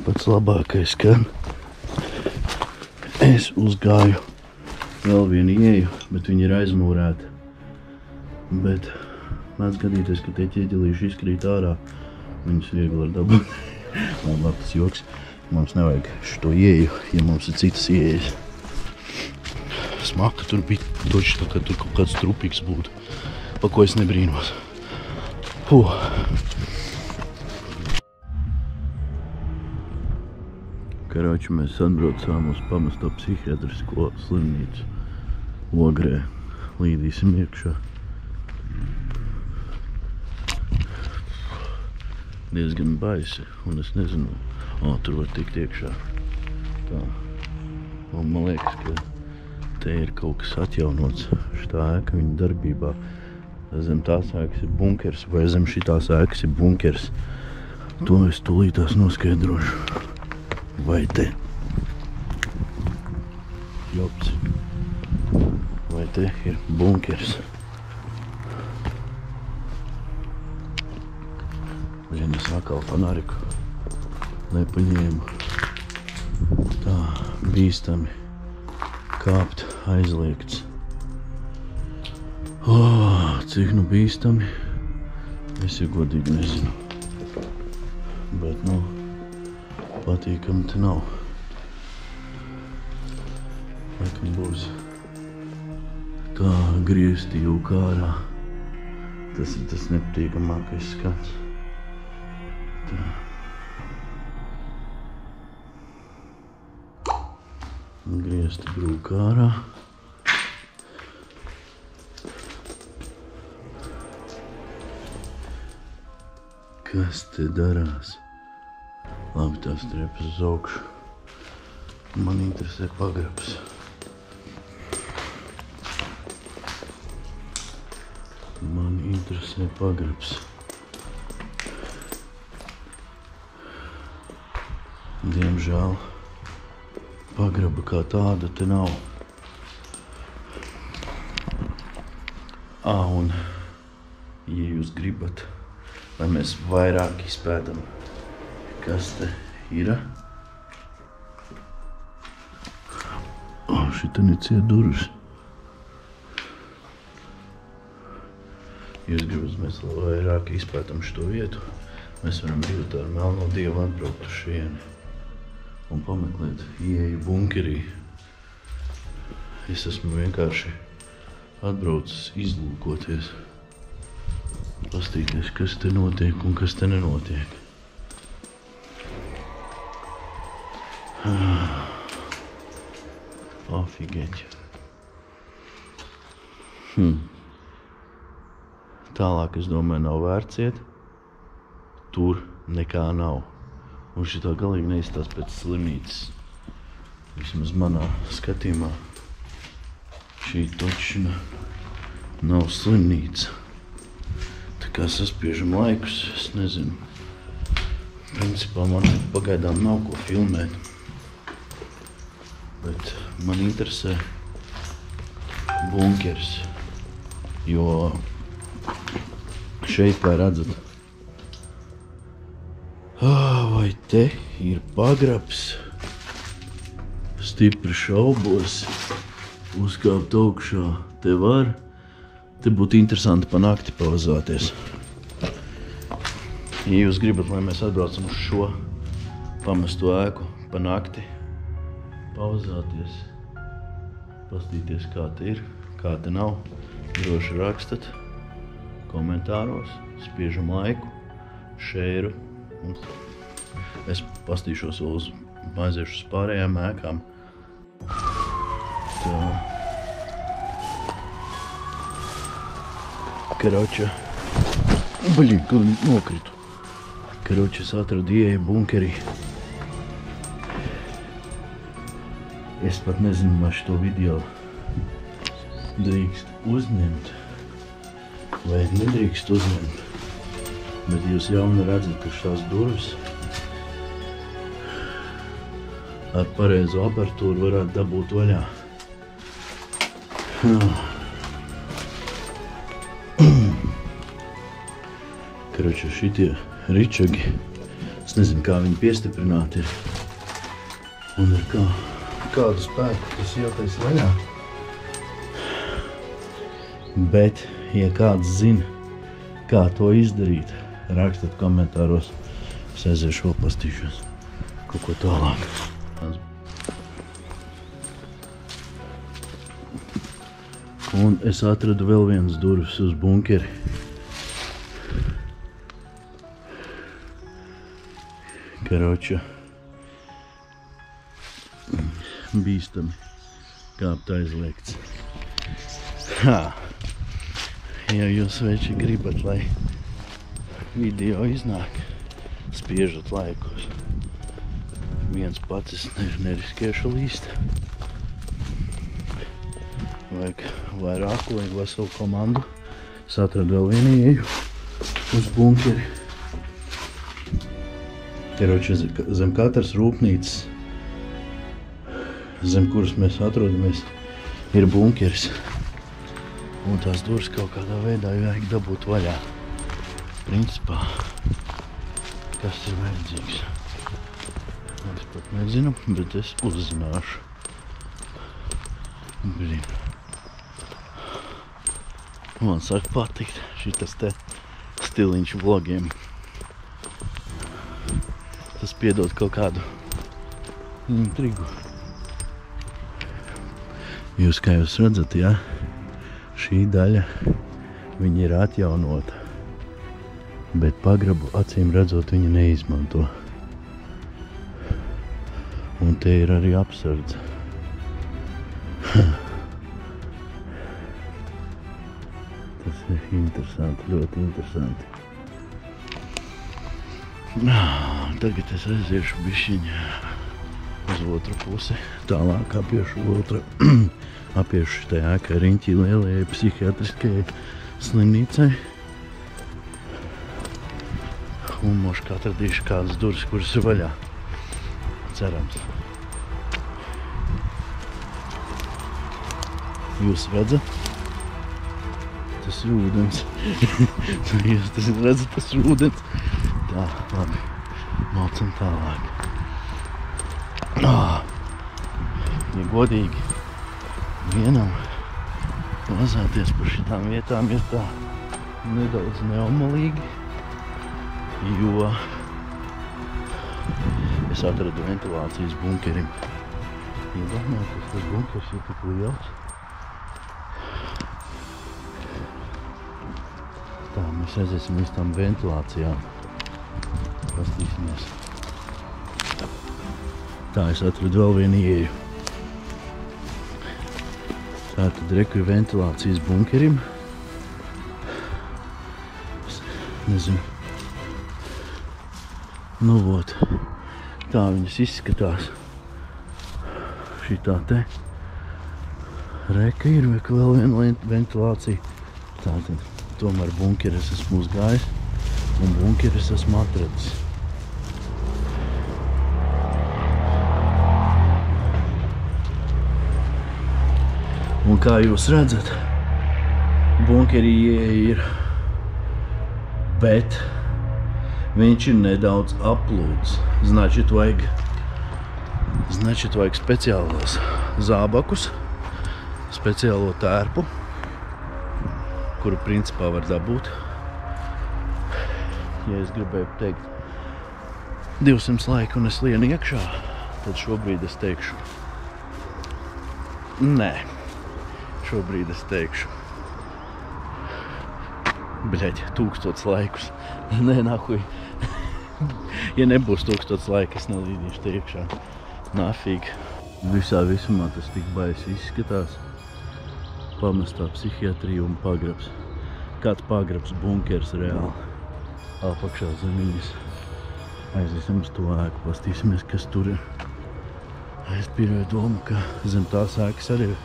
pats labākais, ka es uzgāju vēl vienu ieju, bet viņi ir aizmūrēti. Bet mēdz gadīties, ka tie ķieģelīši izkrīt ārā, viņus viegli var dabūt. Man labi tas joks, mums nevajag šo ieju, ja mums ir citas iejas. Smaka tur bija toči tā, ka tur kaut kāds trupīgs būtu, pa ko es nebrīnos. Karoči, mēs atbraucām uz pamesto psihiatrisko slimnīcu Ogrē. Līdīsim iekšā. Diezgan baisi, un es nezinu, tur var tikt iekšā. Tā. Un man liekas, ka te ir kaut kas atjaunots. Šitā ēka viņa darbībā. Zem tās ēkas ir bunkers, vai zem šitās ēkas ir bunkers. To es tūlītās noskaidrošu. Vai te? Jops. Vai te ir bunkers? Vien es atkal fanariku nepaņēmu. Tā, bīstami. Kāpt aizliegts. Cik nu bīstami, es jau godīgi nezinu. Bet, patīkami te nav. Laikam būs kā griezti jūka ārā. Tas ir tas nepatīkamākais skats. Tā. Griezti brūk ārā. Kas te darās? Labi, tās trepas uz augšu. Man interesē pagrabs. Man interesē pagrabs. Diemžēl pagraba kā tāda te nav. Un ja jūs gribat, lai mēs vairāk izpētam, kas te ir. Šita neciet durvis. Ja jūs gribat, mēs vairāk izpētam šo vietu, mēs varam brīvot ar melno dievu atbraukt uz šieni un pameklēt ieeju bunkerī. Es esmu vienkārši atbraucis izlūkoties. Pastīties, kas te notiek un kas te nenotiek. Afigeķi. Tālāk, es domāju, nav vērts iet. Tur nekā nav. Un šitā galīgi neizstās pēc slimnīcas. Vismaz manā skatījumā. Šī točina nav slimnīca. Tā kā saspiežam laikus, es nezinu. Principā man pagaidām nav ko filmēt. Bet man interesē bunkers. Jo šeit, kā redzat, vai te ir pagrabs? Stipri šaubos. Uzkāpt augšā te var. Te būtu interesanti pa nakti pavazāties. Ja jūs gribat, lai mēs atbraucam uz šo pamesto ēku pa nakti, pavazāties, pastīties, kā te ir, kā te nav, droši rakstat komentāros, spiežam laiku, šēru. Es pastīšos vēl uz, aiziešu uz pārējām ēkām. Tā. Karoča. Baļīgi, kad nokritu. Karoča, es atradu ieeju bunkerī. Es pat nezinu, vai šito video drīkst uzņemt vai nedrīkst uzņemt. Bet jūs jauni redzat, ka šās durvis ar pareizu apertūru varētu dabūt vaļā. Karoči, šitie ričagi Es nezinu, kā viņi piestiprināti ir. Un ar kādu spēku tas ietais vaļā. Bet, ja kāds zina, kā to izdarīt, rakstat komentāros. Es aiziešu vēl pastīšos kaut ko tālāk. Un es atradu vēl vienas durvis uz bunkeri. Karoča. Bīstami kāpt aizliegts. Ja jūs veči gribat, lai video iznāk, spiežat laikos. Viens pats es neriskēšu līst. Vajag vairāku, vajag veselu komandu. Es atradu vēl vienu ieju uz bunkeri. Karoči, zem katras rūpnīcas, zem kuras mēs atrodamies, ir bunkeris. Un tās durvis kaut kādā veidā vajag dabūt vaļā. Principā, kas ir vajadzīgs? Es pat nezinu, bet es uzzināšu. Blin. Man sāk patikt šitas te stiliņš vlogiem. Tas piedod kaut kādu intrigu. Jūs, kā jūs redzat, jā, šī daļa viņa ir atjaunota, bet pagrabu acīm redzot viņa neizmanto. Un te ir arī apsardze. Tas ir interesanti, ļoti interesanti. Tagad es aiziešu bišķiņu uz otru pusi, tālāk apiešu šitai ēkai riņķī lielajai psihiatriskajai slimnīcai. Un moškā atradīšu kādas durvis, kuras ir vaļā. Cerams. Jūs redzat? Tas ir ūdens. Jūs redzat, tas ir ūdens. Tā, labi. Maucam tālāk. Ja godīgi vienam lazāties par šitām vietām ir tā nedaudz neomalīgi, jo es atradu ventilācijas bunkerim. Iedomājieties, tas bunkers ir tik liels. Tā, mēs aiziesim līdz tām ventilācijām. Pastīsimies. Tā, es atradu vēl vienu ieju. Tātad reku ir ventilācijas bunkerim. Es nezinu. Nu, vot. Tā viņas izskatās. Šitā te. Reka ir vēl viena ventilācija. Tātad, tomēr bunkeri es esmu uzgājis. Un bunkeri es esmu atradis. Un kā jūs redzat, bunkeri ir, bet viņš ir nedaudz aplūds. Значит, vajag speciālos zābakus, speciālo tērpu, kuru principā var dabūt. Ja es gribēju teikt 200 laiku un es lienu iekšā, tad šobrīd es teikšu nē. Šobrīd es teikšu bļaļ, 1000 laikus. Nē, nahuj. Ja nebūs 1000 laika, es nelīdīšu te iekšā. Nafīgi. Visā visumā tas tik baisi izskatās. Pamestā psihiatrija un pagrabs. Kāds pagrabs, bunkers reāli. Apakšā zemiņas. Aiziesim uz to ēku, pastīsimies, kas tur ir. Es pieļauju domu, ka zem tās ēkas arī ir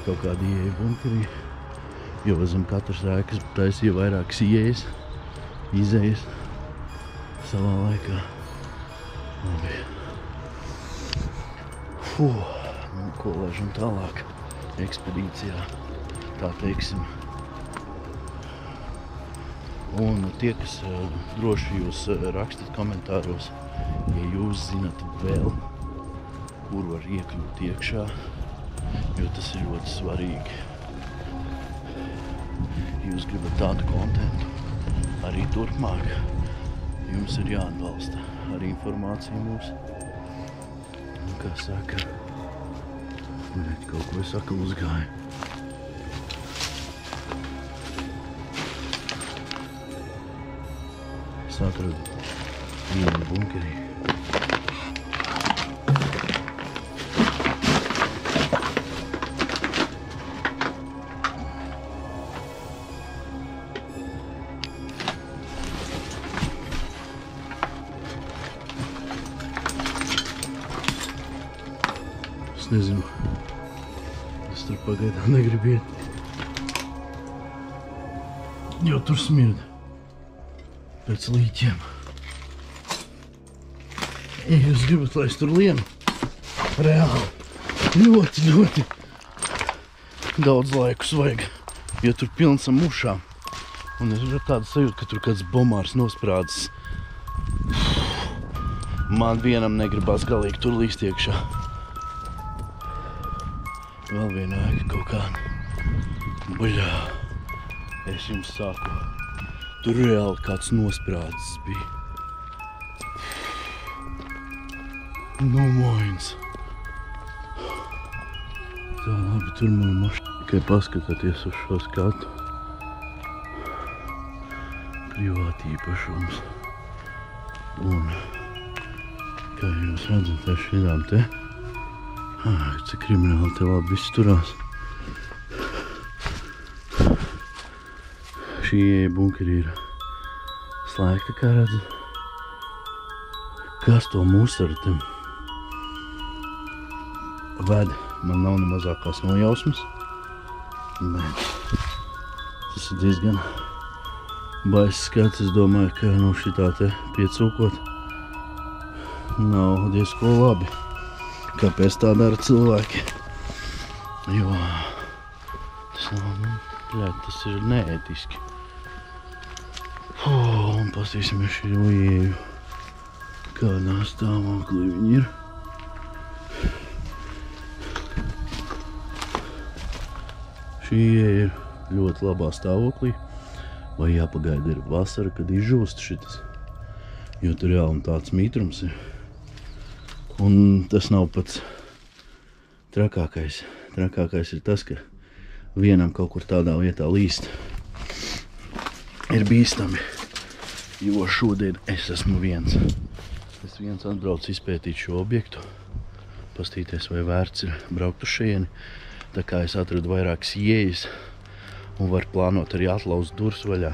kaut kāda ieeja bunkerī, jo zem katras ēkas taisīja vairākas ieejas, izejas savā laikā. Labi. Nu, ko laižam tālāk ekspedīcijā, tā teiksim. Un tie, kas droši jūs rakstat komentāros, ja jūs zinat vēl, kur var iekļūt iekšā, jo tas ir ļoti svarīgi. Jūs gribat tādu kontentu arī turpmāk. Jums ir jāatbalsta ar informāciju mūs. Un, kā saka, kaut ko es saka uzgāju. Es atradu vienu bunkerī. Es nezinu, es tur pagaidām negribu iet, jo tur smird pēc līķiem. Ja jūs gribat, lai es tur lienu, reāli, ļoti daudz laikus vajag, jo tur pilns ar mušām. Un es ir tāda sajūta, ka tur kāds bomārs nosprādzis. Man vienam negribās galīgi tur līst iekšā. Vēl viena ēka kaut kāda. Baļā, es jums saku, tur reāli kāds nosprādzis bija. No moins. Tā labi, tur man mašīna. Tikai paskatāties uz šo skatu. Privāti īpašums. Un, kā jūs redzat, ar šitām te, cik krimināli te labi viss turās. Šī bunkeri ir slēgta, kā redzat. Kas to musaru te ved, man nav ne mazākās nojausmas, bet tas ir diezgan baiss skats. Es domāju, ka no šitā te piecūkot nav diezko labi. Kāpēc tā dara cilvēki? Jo tas nav, tas ir neētiski. Un pastīsimies šī ieju, kādā stāvoklī viņi ir. Šī ieja ir ļoti labā stāvoklī, vai jāpagaida ir vasara, kad izžūst šitas, jo tur reāli tāds mitrums ir. Un tas nav pats trakākais. Trakākais ir tas, ka vienam kaut kur tādā vietā līst ir bīstami, jo šodien es esmu viens. Es viens atbraucu izpētīt šo objektu, pastīties, vai vērts ir braukt uz šejieni. Tā kā es atradu vairākas ieejas un var plānot arī atlaust durvis vaļā.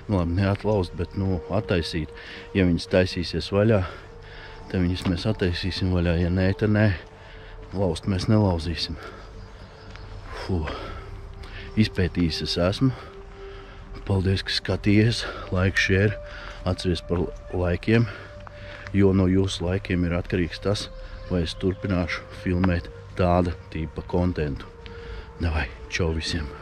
Nu labi, neatlaust, bet attaisīt. Ja viņas taisīsies vaļā, tad viņas mēs attaisīsim vaļā. Ja nē, tad nē. Laust mēs nelauzīsim. Izpētījis es esmu. Paldies, ka skatījies. Like, share. Atceries par laikiem, jo no jūsu laikiem ir atkarīgs tas, vai es turpināšu filmēt tāda tipa kontentu. Davai, čau visiem!